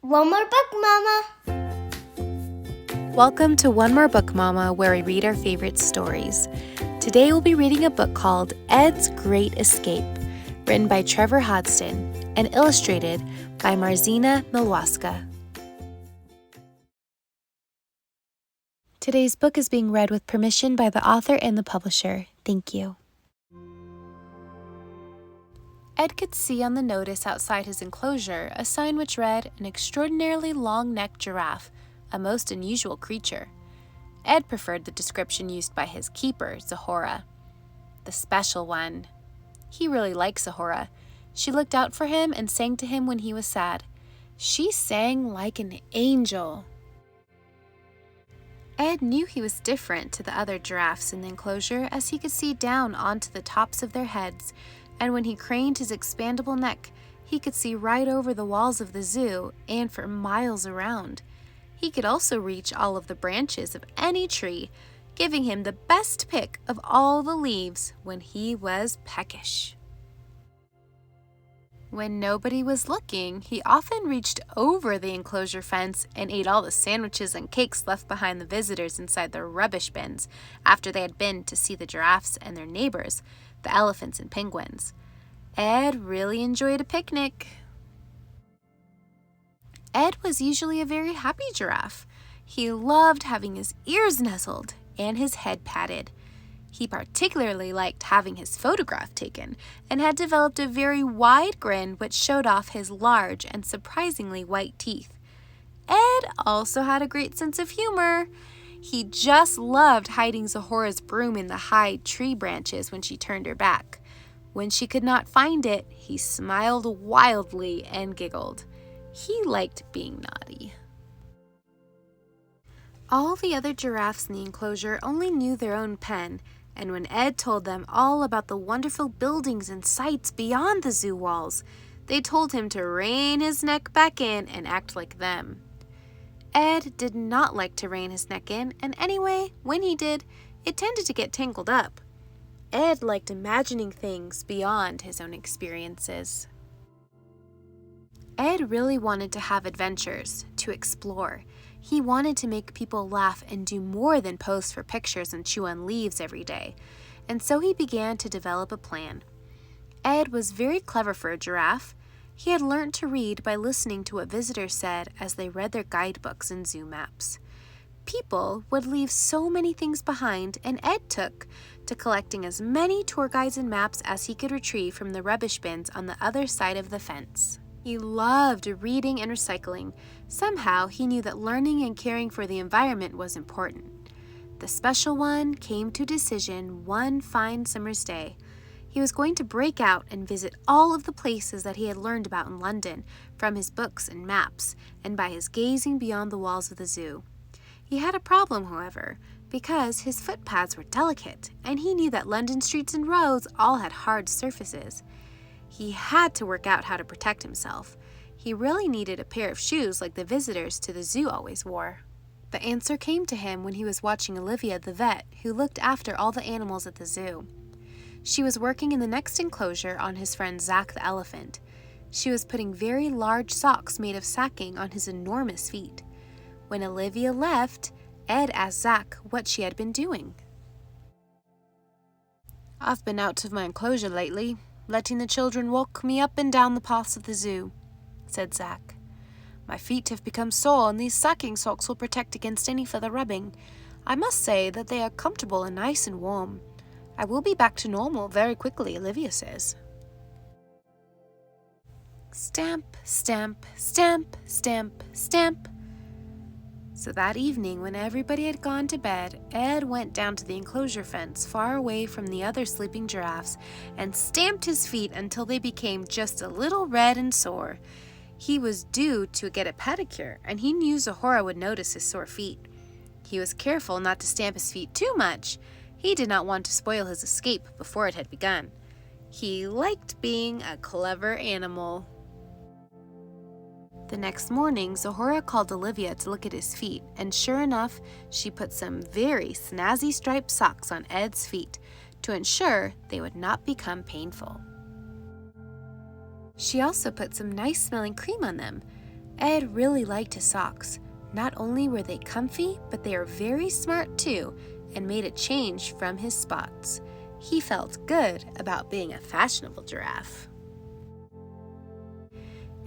One more book, Mama. Welcome to One More Book Mama, where we read our favorite stories. Today we'll be reading a book called Ed's Great Escape, written by Trevor Hodsdon and illustrated by Marzena Milowska. Today's book is being read with permission by the author and the publisher. Thank you. Ed could see on the notice outside his enclosure a sign which read, "An extraordinarily long-necked giraffe, a most unusual creature." Ed preferred the description used by his keeper, Zahora, the special one. He really liked Zahora. She looked out for him and sang to him when he was sad. She sang like an angel. Ed knew he was different to the other giraffes in the enclosure, as he could see down onto the tops of their heads, and when he craned his expandable neck, he could see right over the walls of the zoo and for miles around. He could also reach all of the branches of any tree, giving him the best pick of all the leaves when he was peckish. When nobody was looking, he often reached over the enclosure fence and ate all the sandwiches and cakes left behind the visitors inside the rubbish bins after they had been to see the giraffes and their neighbors, the elephants and penguins. Ed really enjoyed a picnic. Ed was usually a very happy giraffe. He loved having his ears nuzzled and his head patted. He particularly liked having his photograph taken and had developed a very wide grin which showed off his large and surprisingly white teeth. Ed also had a great sense of humor. He just loved hiding Zahora's broom in the high tree branches when she turned her back. When she could not find it, he smiled wildly and giggled. He liked being naughty. All the other giraffes in the enclosure only knew their own pen, and when Ed told them all about the wonderful buildings and sights beyond the zoo walls, they told him to rein his neck back in and act like them. Ed did not like to rein his neck in, and anyway, when he did, it tended to get tangled up. Ed liked imagining things beyond his own experiences. Ed really wanted to have adventures, to explore. He wanted to make people laugh and do more than pose for pictures and chew on leaves every day, and so he began to develop a plan. Ed was very clever for a giraffe. He had learned to read by listening to what visitors said as they read their guidebooks and zoo maps. People would leave so many things behind, and Ed took to collecting as many tour guides and maps as he could retrieve from the rubbish bins on the other side of the fence. He loved reading and recycling. Somehow, he knew that learning and caring for the environment was important. The special one came to decision one fine summer's day. He was going to break out and visit all of the places that he had learned about in London from his books and maps and by his gazing beyond the walls of the zoo. He had a problem, however, because his footpaths were delicate, and he knew that London streets and roads all had hard surfaces. He had to work out how to protect himself. He really needed a pair of shoes like the visitors to the zoo always wore. The answer came to him when he was watching Olivia the vet, who looked after all the animals at the zoo. She was working in the next enclosure on his friend Zach the elephant. She was putting very large socks made of sacking on his enormous feet. When Olivia left, Ed asked Zach what she had been doing. "I've been out of my enclosure lately, letting the children walk me up and down the paths of the zoo," said Zach. "My feet have become sore, and these sacking socks will protect against any further rubbing. I must say that they are comfortable and nice and warm. I will be back to normal very quickly, Olivia says." Stamp, stamp, stamp, stamp, stamp. So that evening, when everybody had gone to bed, Ed went down to the enclosure fence far away from the other sleeping giraffes and stamped his feet until they became just a little red and sore. He was due to get a pedicure, and he knew Zahora would notice his sore feet. He was careful not to stamp his feet too much. He did not want to spoil his escape before it had begun. He liked being a clever animal. The next morning, Zahora called Olivia to look at his feet, and sure enough, she put some very snazzy striped socks on Ed's feet to ensure they would not become painful. She also put some nice-smelling cream on them. Ed really liked his socks. Not only were they comfy, but they were very smart too, and made a change from his spots. He felt good about being a fashionable giraffe.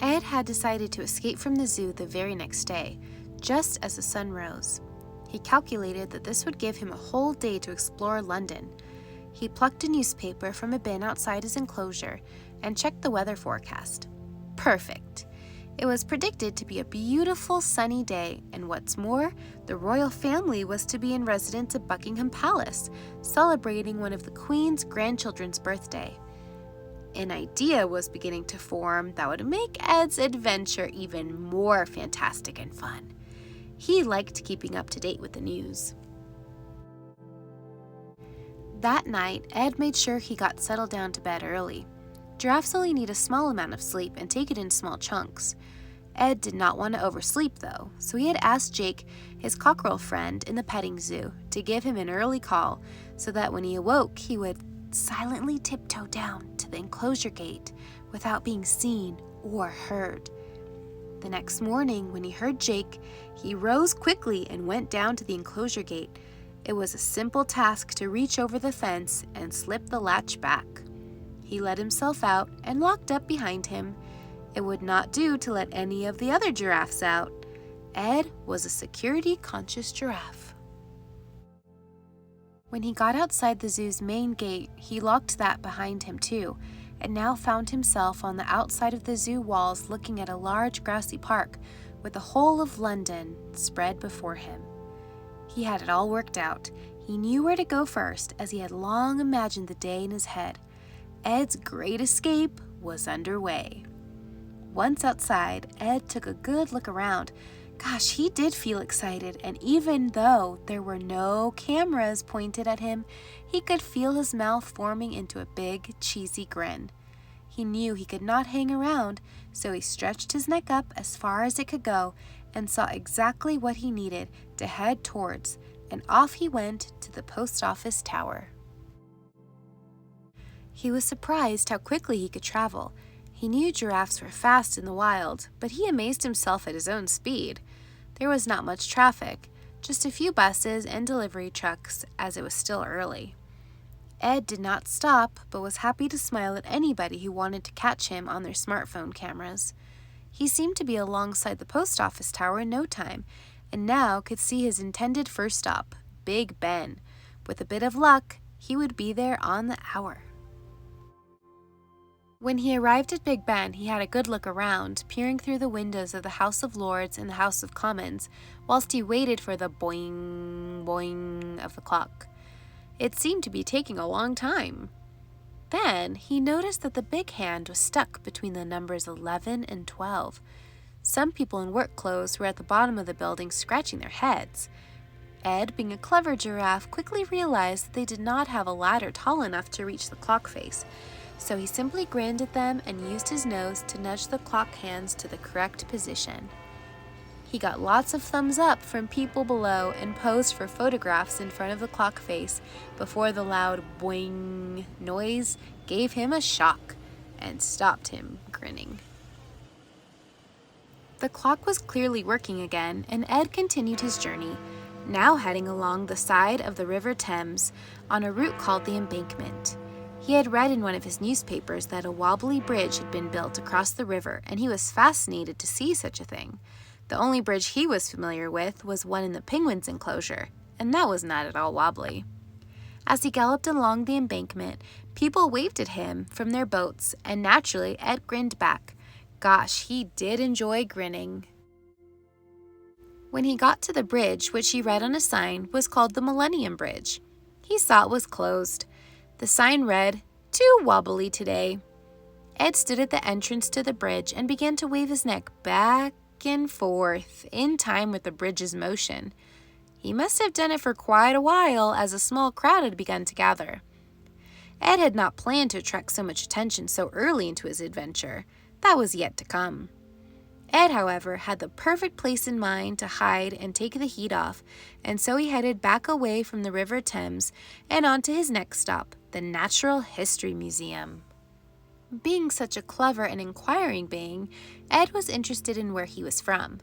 Ed had decided to escape from the zoo the very next day, just as the sun rose. He calculated that this would give him a whole day to explore London. He plucked a newspaper from a bin outside his enclosure and checked the weather forecast. Perfect! It was predicted to be a beautiful sunny day, and what's more, the royal family was to be in residence at Buckingham Palace, celebrating one of the Queen's grandchildren's birthday. An idea was beginning to form that would make Ed's adventure even more fantastic and fun. He liked keeping up to date with the news. That night, Ed made sure he got settled down to bed early. Giraffes only need a small amount of sleep and take it in small chunks. Ed did not want to oversleep though, so he had asked Jake, his cockerel friend in the petting zoo, to give him an early call so that when he awoke, he would silently tiptoe down to the enclosure gate without being seen or heard. The next morning, when he heard Jake, he rose quickly and went down to the enclosure gate. It was a simple task to reach over the fence and slip the latch back. He let himself out and locked up behind him. It would not do to let any of the other giraffes out. Ed was a security-conscious giraffe. When he got outside the zoo's main gate, he locked that behind him too, and now found himself on the outside of the zoo walls looking at a large grassy park with the whole of London spread before him. He had it all worked out. He knew where to go first, as he had long imagined the day in his head. Ed's great escape was underway. Once outside, Ed took a good look around. Gosh, he did feel excited, and even though there were no cameras pointed at him, he could feel his mouth forming into a big, cheesy grin. He knew he could not hang around, so he stretched his neck up as far as it could go and saw exactly what he needed to head towards, and off he went to the post office tower. He was surprised how quickly he could travel. He knew giraffes were fast in the wild, but he amazed himself at his own speed. There was not much traffic, just a few buses and delivery trucks, as it was still early. Ed did not stop, but was happy to smile at anybody who wanted to catch him on their smartphone cameras. He seemed to be alongside the post office tower in no time, and now could see his intended first stop, Big Ben. With a bit of luck, he would be there on the hour. When he arrived at Big Ben, he had a good look around, peering through the windows of the House of Lords and the House of Commons, whilst he waited for the boing, boing of the clock. It seemed to be taking a long time. Then he noticed that the big hand was stuck between the numbers 11 and 12. Some people in work clothes were at the bottom of the building scratching their heads. Ed, being a clever giraffe, quickly realized that they did not have a ladder tall enough to reach the clock face. So he simply grinned at them and used his nose to nudge the clock hands to the correct position. He got lots of thumbs up from people below and posed for photographs in front of the clock face before the loud boing noise gave him a shock and stopped him grinning. The clock was clearly working again, and Ed continued his journey, now heading along the side of the River Thames on a route called the Embankment. He had read in one of his newspapers that a wobbly bridge had been built across the river, and he was fascinated to see such a thing. The only bridge he was familiar with was one in the penguins' enclosure, and that was not at all wobbly. As he galloped along the embankment, people waved at him from their boats, and naturally Ed grinned back. Gosh, he did enjoy grinning. When he got to the bridge, which he read on a sign was called the Millennium Bridge, he saw it was closed. The sign read, "Too wobbly today." Ed stood at the entrance to the bridge and began to wave his neck back and forth in time with the bridge's motion. He must have done it for quite a while, as a small crowd had begun to gather. Ed had not planned to attract so much attention so early into his adventure. That was yet to come. Ed, however, had the perfect place in mind to hide and take the heat off, and so he headed back away from the River Thames and on to his next stop, the Natural History Museum. Being such a clever and inquiring being, Ed was interested in where he was from.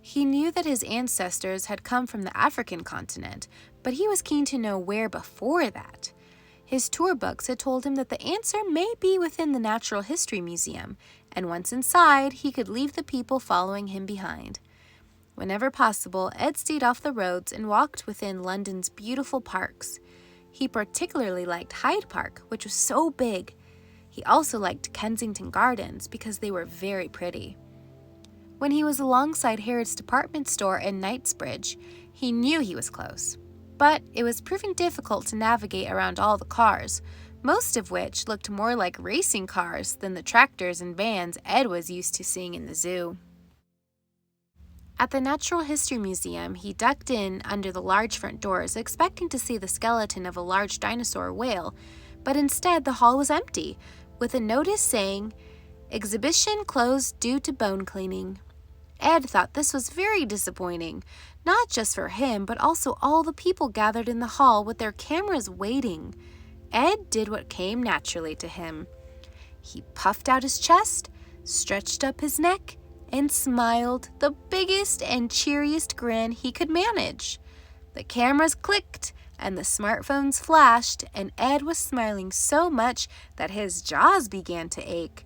He knew that his ancestors had come from the African continent, but he was keen to know where before that. His tour books had told him that the answer may be within the Natural History Museum, and once inside, he could leave the people following him behind. Whenever possible, Ed stayed off the roads and walked within London's beautiful parks. He particularly liked Hyde Park, which was so big. He also liked Kensington Gardens because they were very pretty. When he was alongside Harrods department store in Knightsbridge, he knew he was close. But it was proving difficult to navigate around all the cars, most of which looked more like racing cars than the tractors and vans Ed was used to seeing in the zoo. At the Natural History Museum, he ducked in under the large front doors, expecting to see the skeleton of a large dinosaur whale, but instead the hall was empty, with a notice saying, "Exhibition closed due to bone cleaning." Ed thought this was very disappointing, not just for him, but also all the people gathered in the hall with their cameras waiting. Ed did what came naturally to him. He puffed out his chest, stretched up his neck, and smiled the biggest and cheeriest grin he could manage. The cameras clicked and the smartphones flashed, and Ed was smiling so much that his jaws began to ache.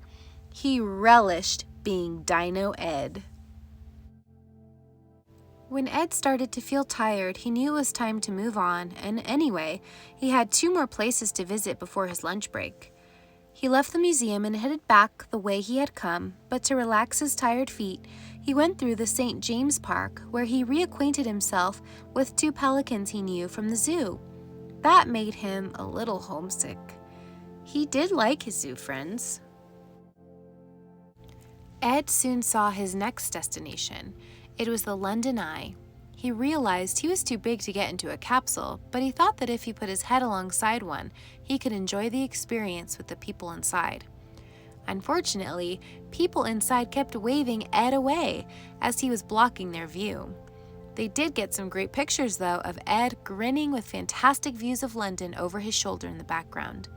He relished being Dino Ed. When Ed started to feel tired, he knew it was time to move on, and anyway, he had 2 more places to visit before his lunch break. He left the museum and headed back the way he had come, but to relax his tired feet, he went through the St. James Park, where he reacquainted himself with 2 pelicans he knew from the zoo. That made him a little homesick. He did like his zoo friends. Ed soon saw his next destination. It was the London Eye. He realized he was too big to get into a capsule, but he thought that if he put his head alongside one, he could enjoy the experience with the people inside. Unfortunately, people inside kept waving Ed away as he was blocking their view. They did get some great pictures, though, of Ed grinning with fantastic views of London over his shoulder in the background.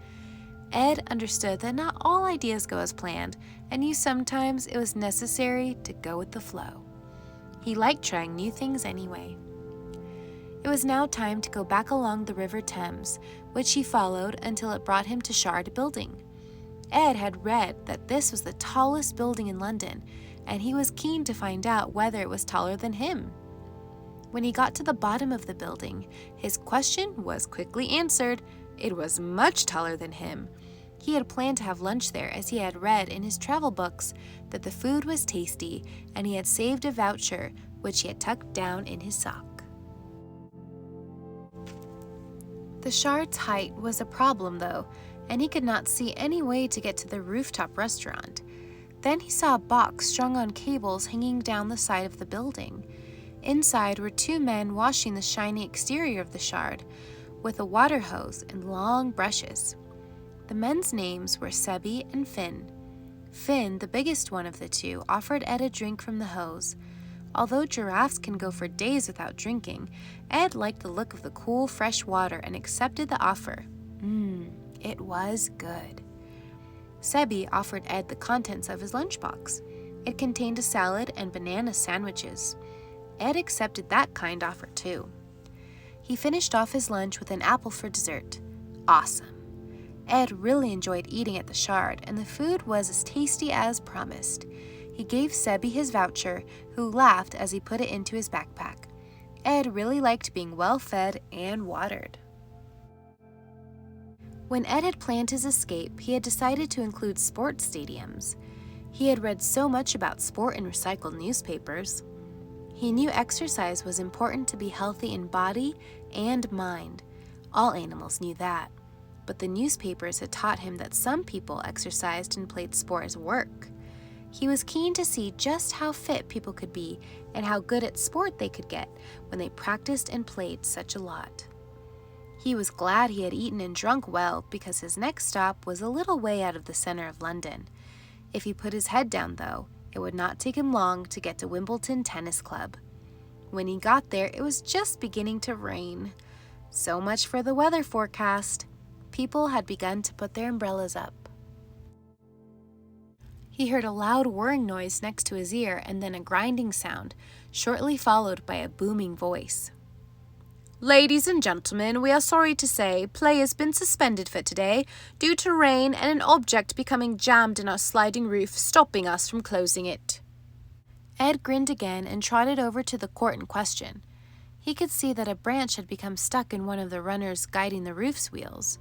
Ed understood that not all ideas go as planned, and knew sometimes it was necessary to go with the flow. He liked trying new things anyway. It was now time to go back along the River Thames, which he followed until it brought him to Shard Building. Ed had read that this was the tallest building in London, and he was keen to find out whether it was taller than him. When he got to the bottom of the building, his question was quickly answered. It was much taller than him. He had planned to have lunch there, as he had read in his travel books that the food was tasty, and he had saved a voucher which he had tucked down in his sock. The Shard's height was a problem, though, and he could not see any way to get to the rooftop restaurant. Then he saw a box strung on cables hanging down the side of the building. Inside were 2 men washing the shiny exterior of the Shard with a water hose and long brushes. The men's names were Sebi and Finn. Finn, the biggest one of the 2, offered Ed a drink from the hose. Although giraffes can go for days without drinking, Ed liked the look of the cool, fresh water and accepted the offer. It was good. Sebi offered Ed the contents of his lunchbox. It contained a salad and banana sandwiches. Ed accepted that kind offer too. He finished off his lunch with an apple for dessert. Awesome. Ed really enjoyed eating at the Shard, and the food was as tasty as promised. He gave Sebi his voucher, who laughed as he put it into his backpack. Ed really liked being well fed and watered. When Ed had planned his escape, he had decided to include sports stadiums. He had read so much about sport in recycled newspapers. He knew exercise was important to be healthy in body and mind. All animals knew that. But the newspapers had taught him that some people exercised and played sport as work. He was keen to see just how fit people could be and how good at sport they could get when they practiced and played such a lot. He was glad he had eaten and drunk well, because his next stop was a little way out of the center of London. If he put his head down, though, it would not take him long to get to Wimbledon Tennis Club. When he got there, it was just beginning to rain. So much for the weather forecast. People had begun to put their umbrellas up. He heard a loud whirring noise next to his ear and then a grinding sound, shortly followed by a booming voice. "Ladies and gentlemen, we are sorry to say play has been suspended for today due to rain and an object becoming jammed in our sliding roof, stopping us from closing it." Ed grinned again and trotted over to the court in question. He could see that a branch had become stuck in one of the runners guiding the roof's wheels.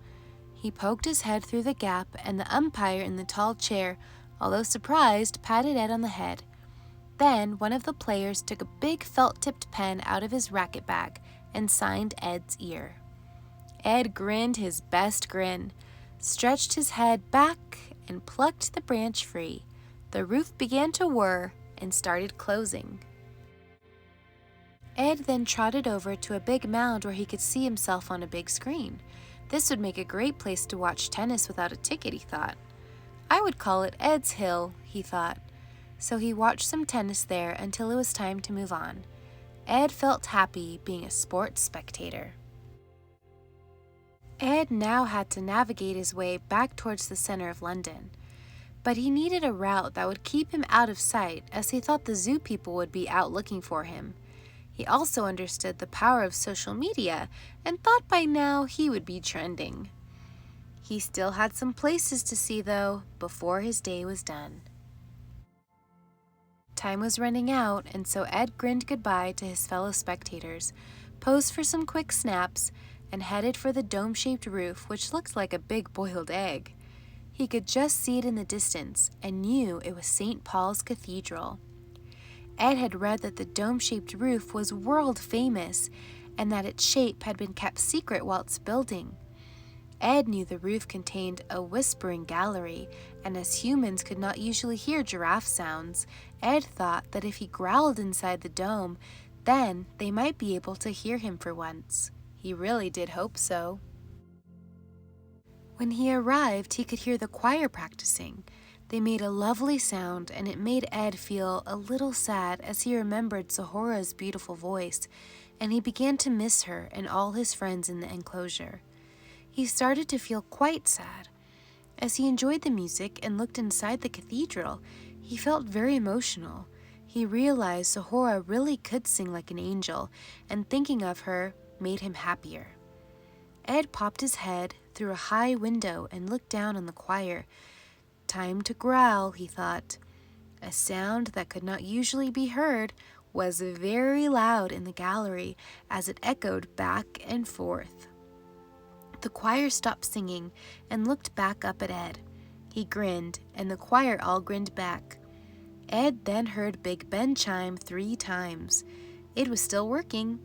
He poked his head through the gap, and the umpire in the tall chair, although surprised, patted Ed on the head. Then one of the players took a big felt-tipped pen out of his racket bag and signed Ed's ear. Ed grinned his best grin, stretched his head back, and plucked the branch free. The roof began to whir and started closing. Ed then trotted over to a big mound where he could see himself on a big screen. This would make a great place to watch tennis without a ticket, he thought. I would call it Ed's Hill, he thought. So he watched some tennis there until it was time to move on. Ed felt happy being a sports spectator. Ed now had to navigate his way back towards the center of London. But he needed a route that would keep him out of sight, as he thought the zoo people would be out looking for him. He also understood the power of social media and thought by now he would be trending. He still had some places to see, though, before his day was done. Time was running out, and so Ed grinned goodbye to his fellow spectators, posed for some quick snaps, and headed for the dome-shaped roof, which looked like a big boiled egg. He could just see it in the distance and knew it was St. Paul's Cathedral. Ed had read that the dome-shaped roof was world famous and that its shape had been kept secret while it's building. Ed knew the roof contained a whispering gallery, and as humans could not usually hear giraffe sounds, Ed thought that if he growled inside the dome, then they might be able to hear him for once. He really did hope so. When he arrived, he could hear the choir practicing. They made a lovely sound, and it made Ed feel a little sad as he remembered Zohora's beautiful voice, and he began to miss her and all his friends in the enclosure. He started to feel quite sad. As he enjoyed the music and looked inside the cathedral, he felt very emotional. He realized Zohora really could sing like an angel, and thinking of her made him happier. Ed popped his head through a high window and looked down on the choir. Time to growl, he thought. A sound that could not usually be heard was very loud in the gallery as it echoed back and forth. The choir stopped singing and looked back up at Ed. He grinned, and the choir all grinned back. Ed then heard Big Ben chime 3 times. It was still working.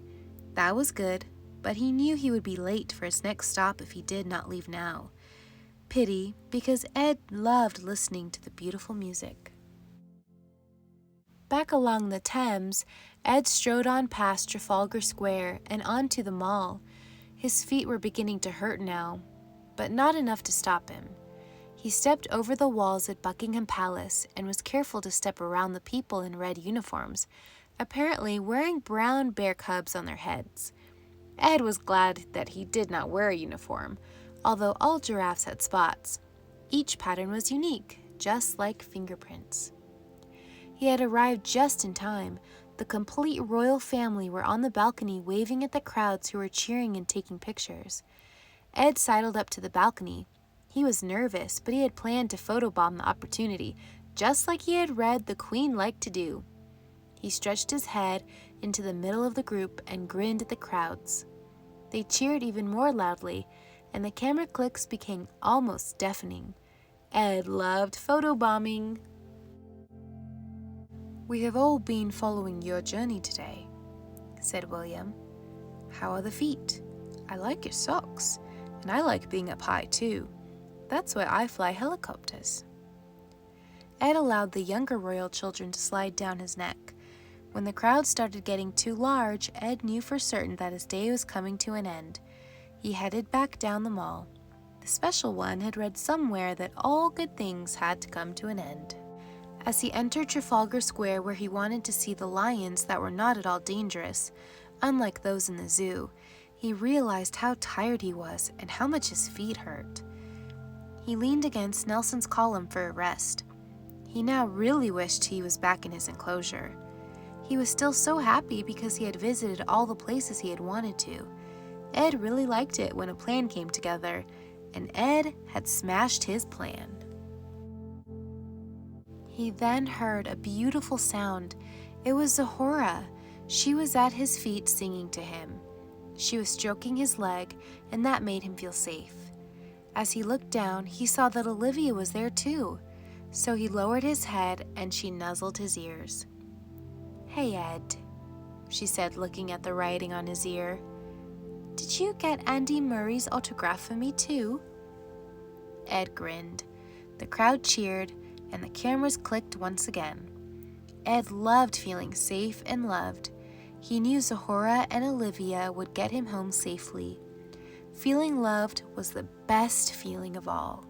That was good, but he knew he would be late for his next stop if he did not leave now. Pity, because Ed loved listening to the beautiful music. Back along the Thames, Ed strode on past Trafalgar Square and onto the Mall. His feet were beginning to hurt now, but not enough to stop him. He stepped over the walls at Buckingham Palace and was careful to step around the people in red uniforms, apparently wearing brown bear cubs on their heads. Ed was glad that he did not wear a uniform, although all giraffes had spots. Each pattern was unique, just like fingerprints. He had arrived just in time. The complete royal family were on the balcony waving at the crowds who were cheering and taking pictures. Ed sidled up to the balcony. He was nervous, but he had planned to photobomb the opportunity, just like he had read the Queen liked to do. He stretched his head into the middle of the group and grinned at the crowds. They cheered even more loudly, and the camera clicks became almost deafening. Ed loved photobombing. "We have all been following your journey today," said William. "How are the feet? I like your socks, and I like being up high too. That's why I fly helicopters." Ed allowed the younger royal children to slide down his neck. When the crowd started getting too large, Ed knew for certain that his day was coming to an end. He headed back down the mall. The special one had read somewhere that all good things had to come to an end. As he entered Trafalgar Square, where he wanted to see the lions that were not at all dangerous, unlike those in the zoo, he realized how tired he was and how much his feet hurt. He leaned against Nelson's column for a rest. He now really wished he was back in his enclosure. He was still so happy because he had visited all the places he had wanted to. Ed really liked it when a plan came together, and Ed had smashed his plan. He then heard a beautiful sound. It was Zahora. She was at his feet singing to him. She was stroking his leg, and that made him feel safe. As he looked down, he saw that Olivia was there too. So he lowered his head and she nuzzled his ears. "Hey, Ed," she said, looking at the writing on his ear. "Did you get Andy Murray's autograph for me too?" Ed grinned. The crowd cheered and the cameras clicked once again. Ed loved feeling safe and loved. He knew Zahora and Olivia would get him home safely. Feeling loved was the best feeling of all.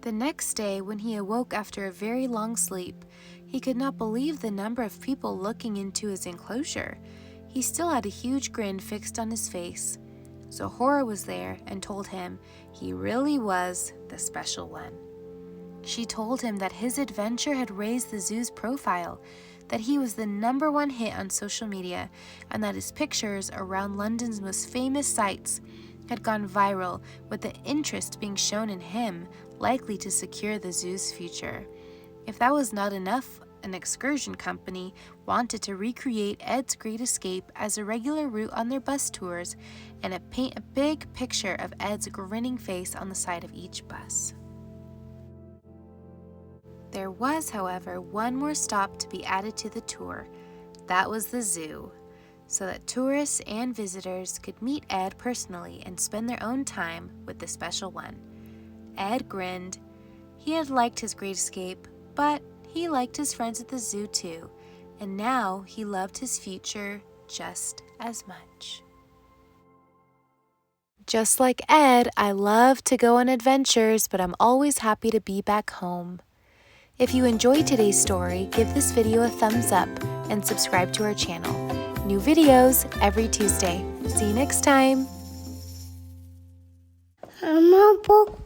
The next day, when he awoke after a very long sleep, he could not believe the number of people looking into his enclosure. He still had a huge grin fixed on his face. Zahora was there and told him he really was the special one. She told him that his adventure had raised the zoo's profile, that he was the #1 hit on social media, and that his pictures around London's most famous sites had gone viral, with the interest being shown in him likely to secure the zoo's future. If that was not enough, an excursion company wanted to recreate Ed's Great Escape as a regular route on their bus tours and paint a big picture of Ed's grinning face on the side of each bus. There was, however, one more stop to be added to the tour. That was the zoo, so that tourists and visitors could meet Ed personally and spend their own time with the special one. Ed grinned. He had liked his Great Escape, but he liked his friends at the zoo too, and now he loved his future just as much. Just like Ed, I love to go on adventures, but I'm always happy to be back home. If you enjoyed today's story, give this video a thumbs up and subscribe to our channel. New videos every Tuesday. See you next time. I'm a book.